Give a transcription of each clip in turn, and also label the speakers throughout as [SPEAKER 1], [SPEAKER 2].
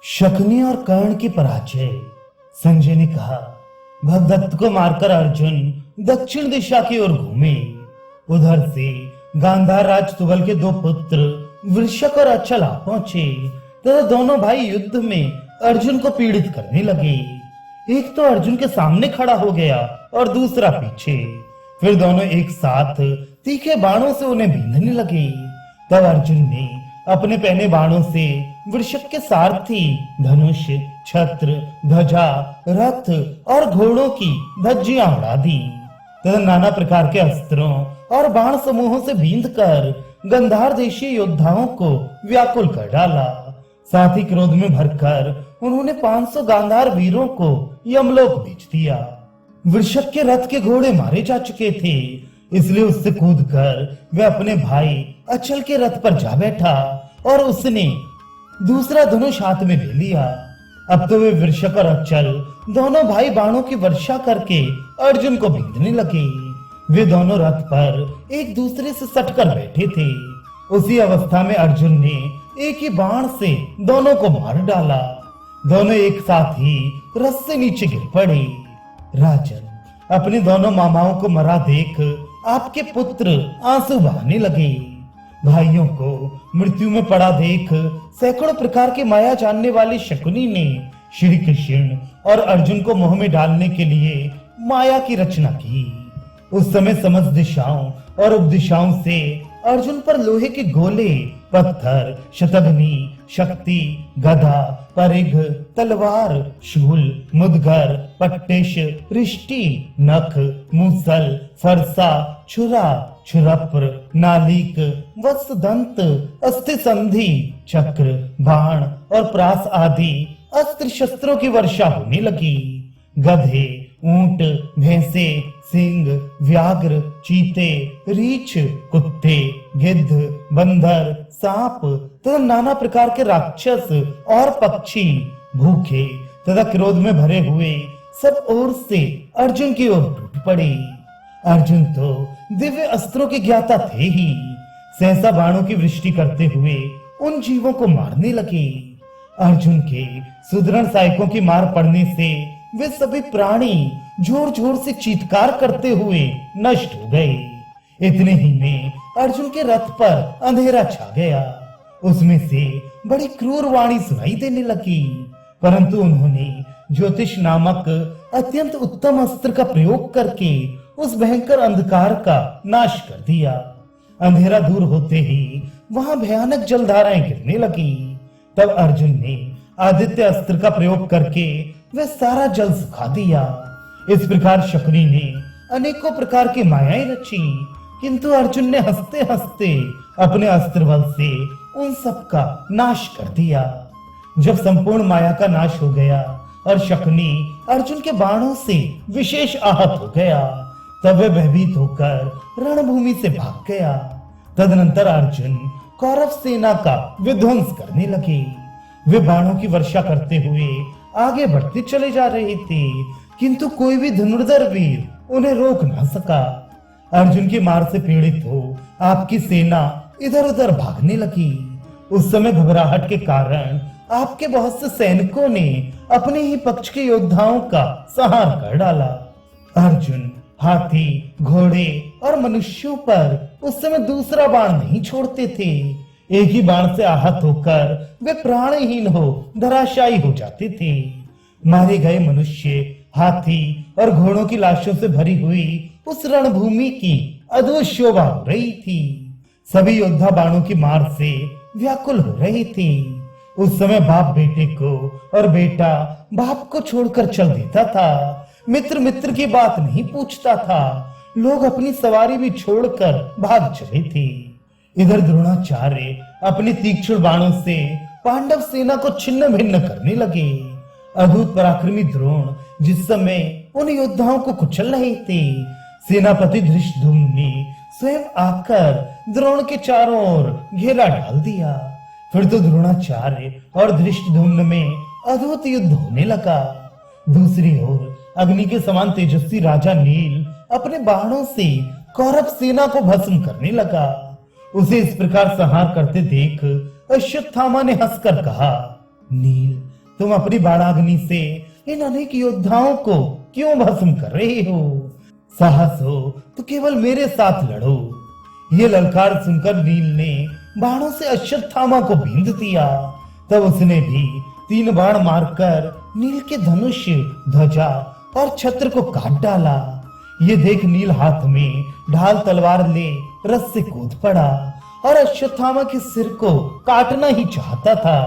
[SPEAKER 1] शकुनी और कर्ण की पराजय। संजय ने कहा, भगदत्त को मारकर अर्जुन दक्षिण दिशा की ओर घूमे। उधर से गांधार राज तुगल के दो पुत्र वृषक और अचल आ पहुंचे तथा दोनों भाई युद्ध में अर्जुन को पीड़ित करने लगे। एक तो अर्जुन के सामने खड़ा हो गया और दूसरा पीछे। फिर दोनों एक साथ तीखे बाणों से उन्हें बींधने लगे। तब अर्जुन ने अपने पहने बाणों से वृषक के सारथी धनुष, छत्र, ध्वजा, रथ और घोड़ों की धज्जियां उड़ा दी तथा नाना प्रकार के अस्त्रों और बाण समूहों से बींधकर गंधार देशीय योद्धाओं को व्याकुल कर डाला। साथ ही क्रोध में भरकर उन्होंने 500 गांधार वीरों को यमलोक भेज दिया। वृषक के रथ के घोड़े मारे जा चुके थे, इसलिए उससे कूदकर वह अपने भाई अचल के रथ पर जा बैठा और उसने दूसरा धनुष हाथ में ले लिया। अब तो वे वृषक और अचल दोनों भाई बाणों की वर्षा करके अर्जुन को बींधने लगे। वे दोनों रथ पर एक दूसरे से सटकर बैठे थे। उसी अवस्था में अर्जुन ने एक ही बाण से दोनों को मार डाला। दोनों एक साथ ही रथ से नीचे गिर पड़े। राजन, अपने दोनों मामाओं को मरा देख आपके पुत्र आंसू बहाने लगे। भाइयों को मृत्यु में पड़ा देख सैकड़ों प्रकार की माया जानने वाली शकुनी ने श्री कृष्ण और अर्जुन को मोह में डालने के लिए माया की रचना की। उस समय समस्त दिशाओं और उपदिशाओं से अर्जुन पर लोहे के गोले, पत्थर, शतघ्नी, शक्ति, गदा, परिघ, तलवार, शूल, मुदगर, पट्टेश, रिष्टि, नख, मूसल, फरसा, छुरा, छुरप्र, नालिक, वत्सदंत, अस्थि संधि, चक्र, बाण और प्रास आदि अस्त्र शस्त्रों की वर्षा होने लगी। गधे, ऊंट, भैंसे, सिंह, व्याघ्र, चीते, रीछ, कुत्ते, गिद्ध, बंदर, सांप तथा नाना प्रकार के राक्षस और पक्षी भूखे तथा क्रोध में भरे हुए सब ओर से अर्जुन की ओर टूट पड़े। अर्जुन तो दिव्य अस्त्रों के ज्ञाता थे ही। सहसा बाणों की वृष्टि करते हुए उन जीवों को मारने लगे। अर्जुन के सुदृढ़ सहायकों की मार पड़ने से वे सभी प्राणी जोर जोर से चीत्कार करते हुए नष्ट हो गए। इतने ही में अर्जुन के रथ पर अंधेरा छा गया। उसमें से बड़ी क्रूर वाणी सुनाई देने लगी, परंतु उन्होंने ज्योतिष नामक अत्यंत उत्तम अस्त्र का प्रयोग करके उस भयंकर अंधकार का नाश कर दिया। अंधेरा दूर होते ही वहां भयानक जलधाराएं गिरने लगी। तब अर्जुन ने आदित्य अस्त्र का प्रयोग करके वह सारा जल सुखा दिया। इस प्रकार शकुनी ने अनेकों प्रकार की मायाएं रची, किंतु अर्जुन ने हंसते हंसते अपने अस्त्र बल से उन सब का नाश कर दिया। जब संपूर्ण माया का नाश हो गया और शकुनी अर्जुन के बाणों से विशेष आहत हो गया, तब वह भयभीत होकर रणभूमि से भाग गया। तदनंतर अर्जुन कौरव सेना का विध्वंस करने लगे। वे बाणों की वर्षा करते हुए आगे बढ़ते चले जा रहे थे, किंतु कोई भी धनुर्धर वीर उन्हें रोक न सका। अर्जुन की मार से पीड़ित हो आपकी सेना इधर उधर भागने लगी। उस समय घबराहट के कारण आपके बहुत से सैनिकों ने अपने ही पक्ष के योद्धाओं का संहार कर डाला। अर्जुन हाथी, घोड़े और मनुष्यों पर उस समय दूसरा बाण नहीं छोड़ते थे। एक ही बाण से आहत होकर वे प्राणहीन हो धराशायी हो जाते थे। मारे गए मनुष्य, हाथी और घोड़ों की लाशों से भरी हुई उस रणभूमि की अद्भुत शोभा हो रही थी। सभी योद्धा बाणों की मार से व्याकुल हो रहे थे। उस समय बाप बेटे को और बेटा बाप को छोड़कर चल देता था। मित्र मित्र की बात नहीं पूछता था। लोग अपनी सवारी भी छोड़कर भाग चले थे। इधर द्रोणाचार्य अपने तीक्ष्ण बाणों से पांडव सेना को छिन्न भिन्न करने लगे। अद्भुत पराक्रमी द्रोण जिस समय उन योद्धाओं को कुचल रहे थे, सेनापति धृष्टद्युम्न ने स्वयं आकर द्रोण के चारों ओर घेरा डाल दिया। फिर तो द्रोणाचार्य और धृष्टद्युम्न में अद्भुत युद्ध होने लगा। दूसरी ओर अग्नि के समान तेजस्वी राजा नील अपने बाणों से कौरव सेना को भस्म करने लगा। उसे इस प्रकार संहार करते देख अश्वत्थामा ने हंसकर कहा, नील, तुम अपनी बाणाग्नि से इन अनेक योद्धाओं को क्यों भस्म कर रहे हो? साहस हो तो केवल मेरे साथ लड़ो। ये ललकार सुनकर नील ने बाणों से अश्वत्थामा को बींध दिया। तब उसने भी 3 बाण मारकर नील के धनुष, ध्वजा और छत्र को काट डाला। ये देख नील हाथ में ढाल तलवार ले रथ से कूद पड़ा और अश्वत्थामा के सिर को काटना ही चाहता था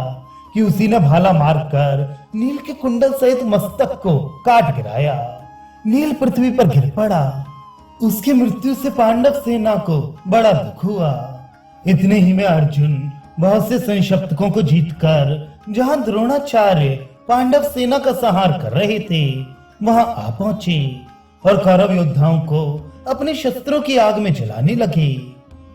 [SPEAKER 1] कि उसी ने भाला मारकर नील के कुंडल सहित मस्तक को काट गिराया। नील पृथ्वी पर गिर पड़ा। उसकी मृत्यु से पांडव सेना को बड़ा दुख हुआ। इतने ही में अर्जुन बहुत से संशप्तकों को जीतकर जहां द्रोणाचार्य पांडव सेना का संहार कर रहे थे वहां आ पहुंचे और कौरव योद्धाओं को अपने शस्त्रों की आग में जलाने लगे।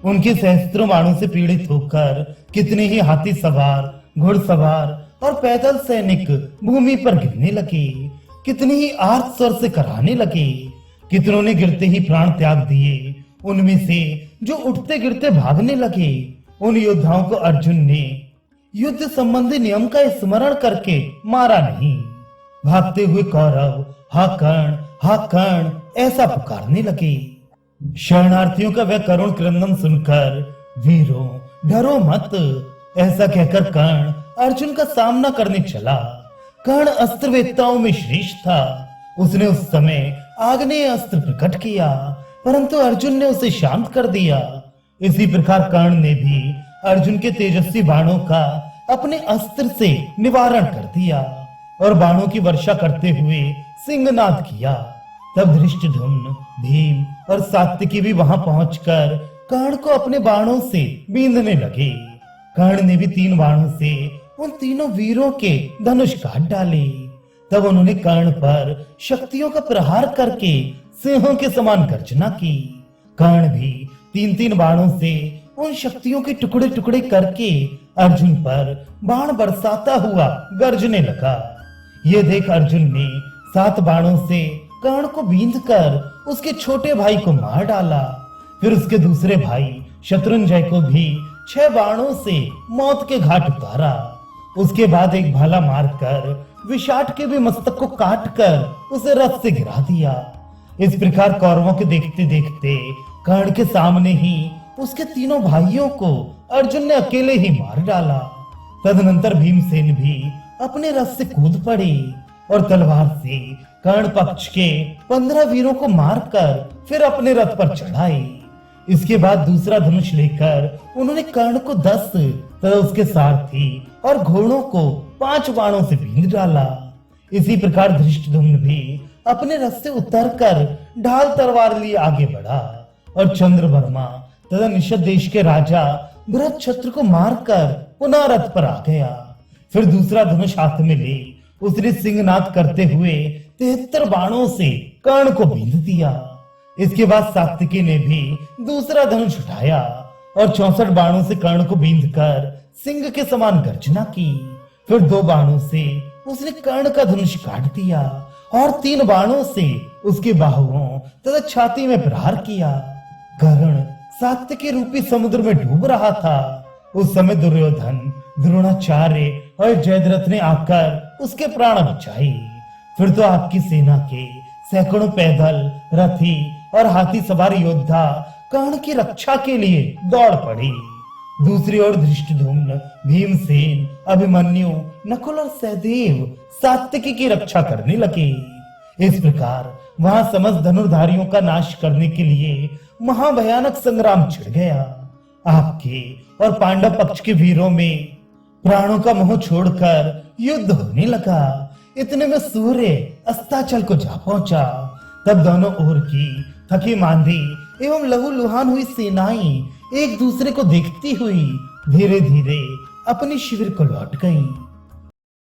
[SPEAKER 1] उनके सहस्त्रों बाणों से पीड़ित होकर कितने ही हाथी सवार, घुड़सवार और पैदल सैनिक भूमि पर गिरने लगे। कितने ही आर्त स्वर से कराने लगे। कितनों ने गिरते ही प्राण त्याग दिए। उनमें से जो उठते गिरते भागने लगे उन योद्धाओं को अर्जुन ने युद्ध संबंधी नियम का स्मरण करके मारा नहीं। भागते हुए कौरव हा कर्ण, हा कर्ण ऐसा पुकारने लगे। शरणार्थियों का वह करुण क्रंदन सुनकर वीरों डरो मत ऐसा कहकर कर्ण अर्जुन का सामना करने चला। कर्ण अस्त्रवेत्ताओं में श्रेष्ठ था। उसने उस समय आग्नेय अस्त्र प्रकट किया परंतु अर्जुन ने उसे शांत कर दिया। इसी प्रकार कर्ण ने भी अर्जुन के तेजस्वी बाणों का अपने अस्त्र से निवारण कर दिया और बाणों की वर्षा करते हुए सिंहनाद किया। तब धृष्टद्युम्न, भीम और सात्यकी भी वहां पहुंचकर कर्ण को अपने बाणों से बींधने लगे। कर्ण ने भी 3 बाणों से उन तीनों वीरों के धनुष काट डाले। तब उन्होंने कर्ण पर शक्तियों का प्रहार करके सिंहों के समान गर्जना की। कर्ण भी 3-3 बाणों से उन शक्तियों के टुकड़े टुकड़े करके अर्जुन पर बाण बरसाता हुआ गर्जने लगा। ये देख अर्जुन ने 7 बाणों से कर्ण को बींधकर उसके छोटे भाई को मार डाला। फिर उसके दूसरे भाई शत्रुंजय को भी 6 बाणों से मौत के घाट उतारा। उसके बाद एक भाला मारकर विशाट के भी मस्तक को काटकर उसे रथ से गिरा दिया। इस प्रकार कौरवों के देखते देखते कर्ण के सामने ही उसके तीनों भाइयों को अर्जुन ने अकेले ही मार डाला। तदनंतर भीमसेन भी अपने रथ से कूद पड़े और तलवार से कर्ण पक्ष के 15 वीरों को मारकर फिर अपने रथ पर चढ़ाए। इसके बाद दूसरा धनुष लेकर उन्होंने कर्ण को 10 तथा उसके सारथी और घोड़ों को 5 बाणों से बींध डाला। इसी प्रकार धृष्टद्युम्न भी अपने रथ से उतरकर ढाल तलवार लिए आगे बढ़ा और चंद्रवर्मा तथा निषद देश के राजा बृहच्छत्र को मारकर पुनः रथ पर आ गया। फिर दूसरा धनुष हाथ में ले उसने सिंहनाद करते हुए 73 बाणों से कर्ण को बींध दिया। इसके बाद सात्यकी ने भी दूसरा धनुष उठाया और 64 बाणों से कर्ण को बींधकर सिंह के समान गर्जना की। फिर 2 बाणों से उसने कर्ण का धनुष काट दिया और 3 बाणों से उसके बाहुओं तथा छाती में प्रहार किया। कर्ण सात्यकी रूपी समुद्र में डूब रहा था। उस समय दुर्योधन, द्रोणाचार्य और जयद्रथ ने आकर उसके प्राण बचाए। फिर तो आपकी सेना के सैकड़ों पैदल, रथी और हाथी सवार योद्धा कर्ण की रक्षा के लिए दौड़ पड़े। दूसरी ओर धृष्टद्युम्न, भीमसेन, अभिमन्यु, नकुल और सहदेव सात्यकी की रक्षा करने लगे। इस प्रकार वहां समस्त धनुर्धारियों का नाश करने के लिए महाभयानक संग्राम छिड़ गया। आपके और पांडव पक्ष के वीरों में प्राणों का मोह छोड़कर युद्ध होने लगा। इतने में सूर्य अस्ताचल को जा पहुंचा। तब दोनों ओर की थकी मांदी एवं लहूलुहान हुई सेनाएं एक दूसरे को देखती हुई धीरे धीरे अपने शिविर को लौट गईं।